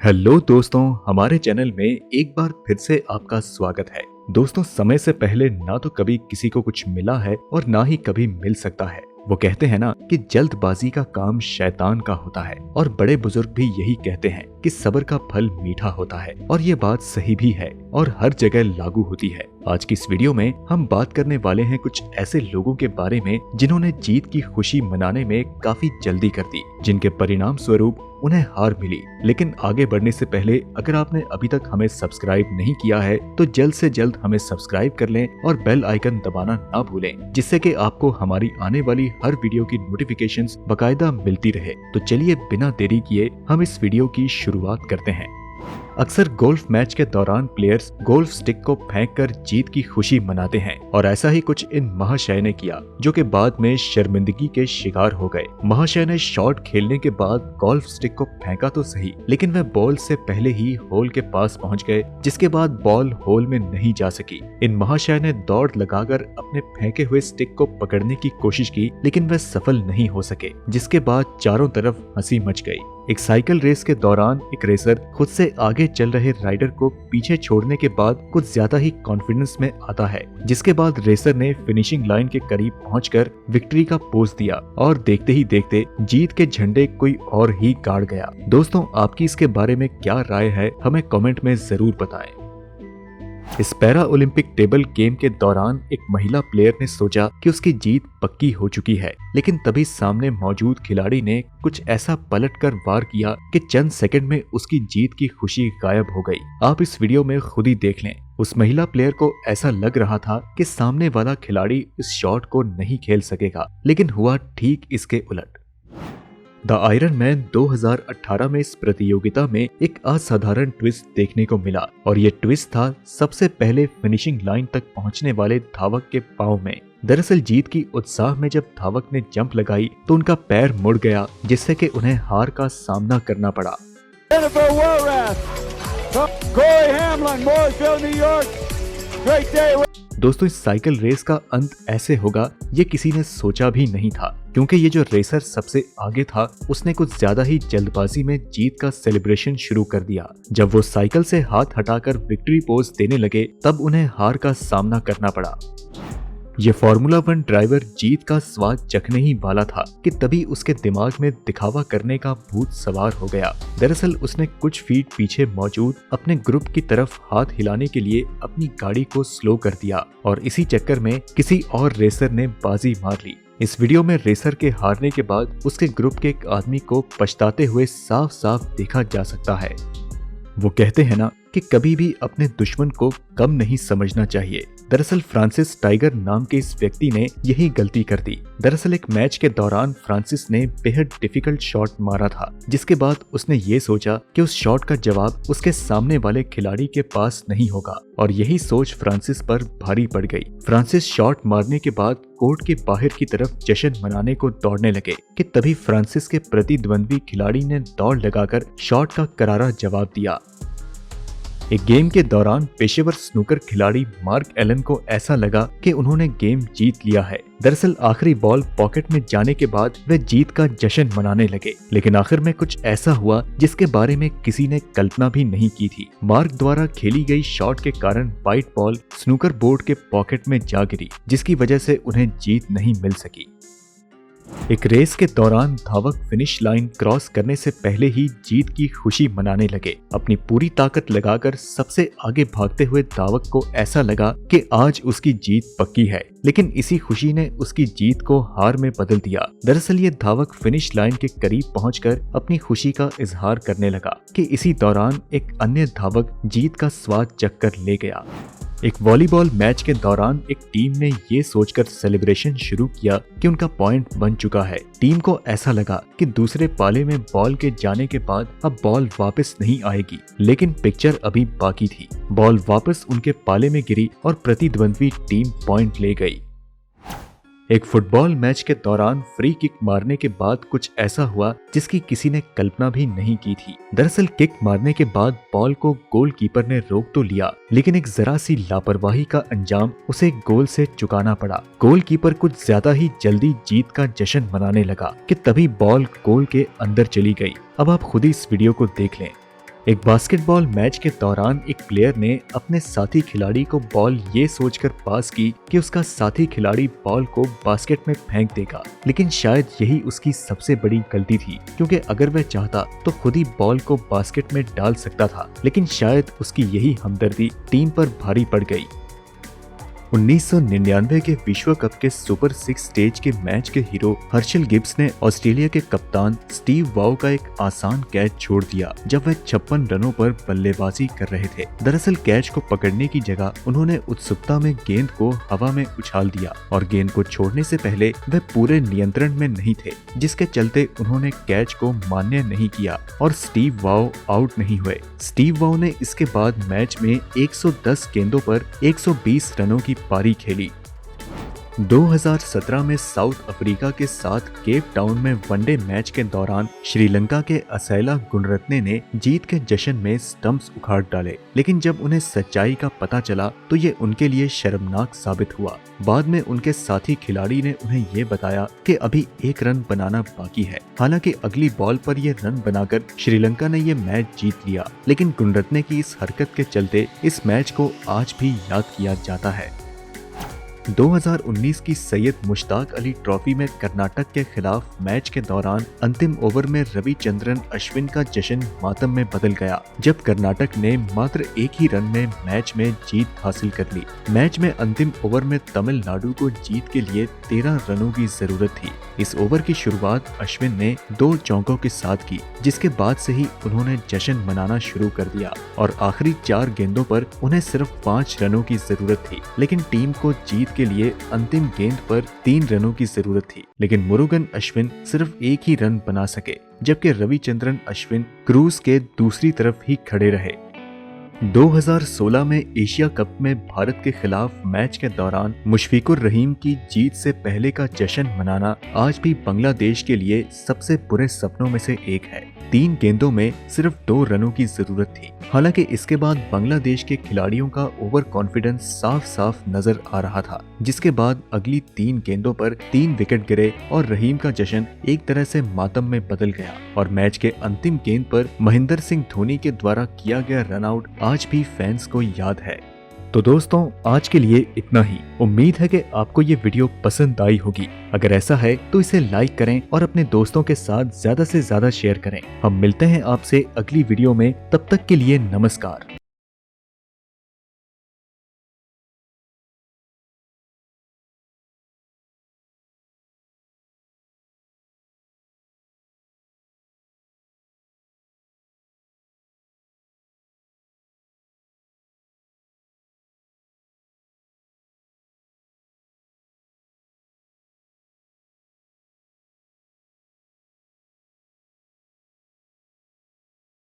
Hello दोस्तों, हमारे channel में एक बार फिर से आपका स्वागत है। दोस्तों, समय से पहले ना तो कभी किसी को कुछ मिला है और ना ही कभी मिल सकता है। वो कहते हैं ना कि जल्दबाजी का काम शैतान का होता है, और बड़े बुजुर्ग भी यही कहते हैं कि सब्र का फल मीठा होता है। और ये बात सही भी है और हर जगह लागू होती है। आज की इस वीडियो में हम बात करने वाले हैं कुछ ऐसे लोगों के बारे में जिन्होंने जीत की खुशी मनाने में काफी जल्दी कर दी, जिनके परिणाम स्वरूप उन्हें हार मिली। लेकिन आगे बढ़ने से पहले अगर आपने अभी तक हमें सब्सक्राइब नहीं किया है तो जल्द से जल्द हमें सब्सक्राइब कर लें और बेल आइकन दबाना ना भूलें, जिससे कि आपको हमारी आने वाली हर वीडियो की नोटिफिकेशंस बकायदा मिलती रहे। तो चलिए बिना देरी किए हम इस वीडियो की शुरुआत करते हैं। अक्सर गोल्फ मैच के दौरान प्लेयर्स गोल्फ स्टिक को फेंककर जीत की खुशी मनाते हैं, और ऐसा ही कुछ इन महाशय ने किया, जो कि बाद में शर्मिंदगी के शिकार हो गए। महाशय ने शॉट खेलने के बाद गोल्फ स्टिक को फेंका तो सही, लेकिन वह बॉल से पहले ही होल के पास पहुंच गए, जिसके बाद बॉल होल में नहीं जा सकी। इन महाशय ने दौड़ लगाकर अपने फेंके हुए स्टिक को पकड़ने की कोशिश की, लेकिन वह सफल नहीं हो सके, जिसके बाद चारों तरफ हंसी मच गई। एक साइकिल रेस के दौरान एक रेसर खुद से आगे चल रहे राइडर को पीछे छोड़ने के बाद कुछ ज्यादा ही कॉन्फिडेंस में आता है, जिसके बाद रेसर ने फिनिशिंग लाइन के करीब पहुंचकर विक्ट्री का पोज दिया, और देखते ही देखते जीत के झंडे कोई और ही गाड़ गया। दोस्तों, आपकी इसके बारे में क्या राय है, हमें कमेंट में जरूर बताएं। इस पैरा ओलंपिक टेबल गेम के दौरान एक महिला प्लेयर ने सोचा कि उसकी जीत पक्की हो चुकी है, लेकिन तभी सामने मौजूद खिलाड़ी ने कुछ ऐसा पलटकर वार किया कि चंद सेकंड में उसकी जीत की खुशी गायब हो गई। आप इस वीडियो में खुद ही देख लें। उस महिला प्लेयर को ऐसा लग रहा था कि सामने वाला खिलाड़ी इस शॉट को नहीं खेल सकेगा, लेकिन हुआ ठीक इसके उलट। द आयरन मैन 2018 में इस प्रतियोगिता में एक असाधारण ट्विस्ट देखने को मिला, और ये ट्विस्ट था सबसे पहले फिनिशिंग लाइन तक पहुंचने वाले धावक के पांव में। दरअसल जीत की उत्साह में जब धावक ने जंप लगाई तो उनका पैर मुड़ गया, जिससे कि उन्हें हार का सामना करना पड़ा। दोस्तों, इस साइकिल रेस का अंत ऐसे होगा ये किसी ने सोचा भी नहीं था, क्योंकि ये जो रेसर सबसे आगे था उसने कुछ ज्यादा ही जल्दबाजी में जीत का सेलिब्रेशन शुरू कर दिया। जब वो साइकिल से हाथ हटाकर विक्ट्री पोज देने लगे तब उन्हें हार का सामना करना पड़ा। ये फॉर्मूला 1 ड्राइवर जीत का स्वाद चखने ही वाला था कि तभी उसके दिमाग में दिखावा करने का भूत सवार हो गया। दरअसल उसने कुछ फीट पीछे मौजूद अपने ग्रुप की तरफ हाथ हिलाने के लिए अपनी गाड़ी को स्लो कर दिया, और इसी चक्कर में किसी और रेसर ने बाजी मार ली। इस वीडियो में रेसर के हारने के बाद उसके ग्रुप के एक आदमी को पछताते हुए साफ साफ देखा जा सकता है। वो कहते हैं ना कि कभी भी अपने दुश्मन को कम नहीं समझना चाहिए। दरअसल फ्रांसिस टाइगर नाम के इस व्यक्ति ने यही गलती कर दी। दरअसल एक मैच के दौरान फ्रांसिस ने बेहद डिफिकल्ट शॉट मारा था, जिसके बाद उसने ये सोचा कि उस शॉट का जवाब उसके सामने वाले खिलाड़ी के पास नहीं होगा, और यही सोच फ्रांसिस पर भारी पड़ गई। फ्रांसिस शॉट मारने के बाद कोर्ट के बाहर की तरफ जश्न मनाने को दौड़ने लगे कि तभी फ्रांसिस के प्रतिद्वंद्वी खिलाड़ी ने दौड़ लगाकर शॉट का करारा जवाब दिया। एक गेम के दौरान पेशेवर स्नूकर खिलाड़ी मार्क एलन को ऐसा लगा कि उन्होंने गेम जीत लिया है। दरअसल आखिरी बॉल पॉकेट में जाने के बाद वे जीत का जश्न मनाने लगे, लेकिन आखिर में कुछ ऐसा हुआ जिसके बारे में किसी ने कल्पना भी नहीं की थी। मार्क द्वारा खेली गई शॉट के कारण व्हाइट बॉल स्नूकर बोर्ड के पॉकेट में जा गिरी, जिसकी वजह से उन्हें जीत नहीं मिल सकी। एक रेस के दौरान धावक फिनिश लाइन क्रॉस करने से पहले ही जीत की खुशी मनाने लगे। अपनी पूरी ताकत लगाकर सबसे आगे भागते हुए धावक को ऐसा लगा कि आज उसकी जीत पक्की है, लेकिन इसी खुशी ने उसकी जीत को हार में बदल दिया। दरअसल ये धावक फिनिश लाइन के करीब पहुंचकर अपनी खुशी का इजहार करने लगा कि इसी दौरान एक अन्य धावक जीत का स्वाद चखकर ले गया। एक वॉलीबॉल मैच के दौरान एक टीम ने ये सोचकर सेलिब्रेशन शुरू किया कि उनका पॉइंट बन चुका है। टीम को ऐसा लगा कि दूसरे पाले में बॉल के जाने के बाद अब बॉल वापस नहीं आएगी, लेकिन पिक्चर अभी बाकी थी। बॉल वापस उनके पाले में गिरी और प्रतिद्वंद्वी टीम पॉइंट ले गई। एक फुटबॉल मैच के दौरान फ्री किक मारने के बाद कुछ ऐसा हुआ जिसकी किसी ने कल्पना भी नहीं की थी। दरअसल किक मारने के बाद बॉल को गोलकीपर ने रोक तो लिया, लेकिन एक जरा सी लापरवाही का अंजाम उसे गोल से चुकाना पड़ा। गोलकीपर कुछ ज्यादा ही जल्दी जीत का जश्न मनाने लगा कि तभी बॉल गोल के अंदर चली गई। अब आप खुद ही इस वीडियो को देख लें। एक बास्केटबॉल मैच के दौरान एक प्लेयर ने अपने साथी खिलाड़ी को बॉल ये सोचकर पास की कि उसका साथी खिलाड़ी बॉल को बास्केट में फेंक देगा, लेकिन शायद यही उसकी सबसे बड़ी गलती थी, क्योंकि अगर वह चाहता तो खुद ही बॉल को बास्केट में डाल सकता था, लेकिन शायद उसकी यही हमदर्दी टीम पर भारी पड़ गई। 1999 के विश्व कप के सुपर 6 स्टेज के मैच के हीरो हर्षल गिब्स ने ऑस्ट्रेलिया के कप्तान स्टीव वाउ का एक आसान कैच छोड़ दिया जब वह 56 रनों पर बल्लेबाजी कर रहे थे। दरअसल कैच को पकड़ने की जगह उन्होंने उत्सुकता में गेंद को हवा में उछाल दिया और गेंद को छोड़ने से पहले वह पूरे नियंत्रण में नहीं थे, जिसके चलते उन्होंने कैच को मान्य नहीं किया और स्टीव वाउ आउट नहीं हुए। स्टीव वाउ ने इसके बाद मैच में 110 गेंदों पर 120 रनों की पारी खेली। 2017 में साउथ अफ्रीका के साथ केप टाउन में वनडे मैच के दौरान श्रीलंका के असैला गुणरत्ने ने जीत के जश्न में स्टंप्स उखाड़ डाले, लेकिन जब उन्हें सच्चाई का पता चला तो ये उनके लिए शर्मनाक साबित हुआ। बाद में उनके साथी खिलाड़ी ने उन्हें ये बताया कि अभी 1 रन बनाना बाकी है। हालांकि अगली बॉल पर ये रन बनाकर श्रीलंका ने ये मैच जीत लिया, लेकिन गुणरत्ने की इस हरकत के चलते इस मैच को आज भी याद किया जाता है। 2019 की सैयद मुश्ताक अली ट्रॉफी में कर्नाटक के खिलाफ मैच के दौरान अंतिम ओवर में रविचंद्रन अश्विन का जश्न मातम में बदल गया, जब कर्नाटक ने मात्र 1 ही रन में मैच में जीत हासिल कर ली। मैच में अंतिम ओवर में तमिलनाडु को जीत के लिए 13 रनों की जरूरत थी। इस ओवर की शुरुआत अश्विन ने 2 चौकों के साथ की, जिसके बाद से ही उन्होंने जश्न मनाना शुरू कर दिया और आखिरी 4 गेंदों पर उन्हें सिर्फ 5 रनों की जरूरत थी, लेकिन टीम को जीत के लिए अंतिम गेंद पर 3 रनों की जरूरत थी। लेकिन मुरुगन अश्विन सिर्फ 1 ही रन बना सके, जबकि रविचंद्रन अश्विन क्रूज के दूसरी तरफ ही खड़े रहे। 2016 में एशिया कप में भारत के खिलाफ मैच के दौरान मुशफिकुर रहीम की जीत से पहले का जश्न मनाना आज भी बांग्लादेश के लिए सबसे बुरे सपनों में से एक है। 3 गेंदों में सिर्फ 2 रनों की जरूरत थी। हालांकि इसके बाद बांग्लादेश के खिलाड़ियों का ओवर कॉन्फिडेंस साफ साफ नजर आ रहा था, जिसके बाद अगली 3 गेंदों पर 3 विकेट गिरे और रहीम का जश्न एक तरह से मातम में बदल गया और मैच के अंतिम गेंद पर महेंद्र सिंह धोनी के द्वारा किया गया रन आउट आज भी फैंस को याद है। तो दोस्तों, आज के लिए इतना ही। उम्मीद है कि आपको ये वीडियो पसंद आई होगी। अगर ऐसा है तो इसे लाइक करें और अपने दोस्तों के साथ ज्यादा से ज्यादा शेयर करें। हम मिलते हैं आपसे अगली वीडियो में, तब तक के लिए नमस्कार।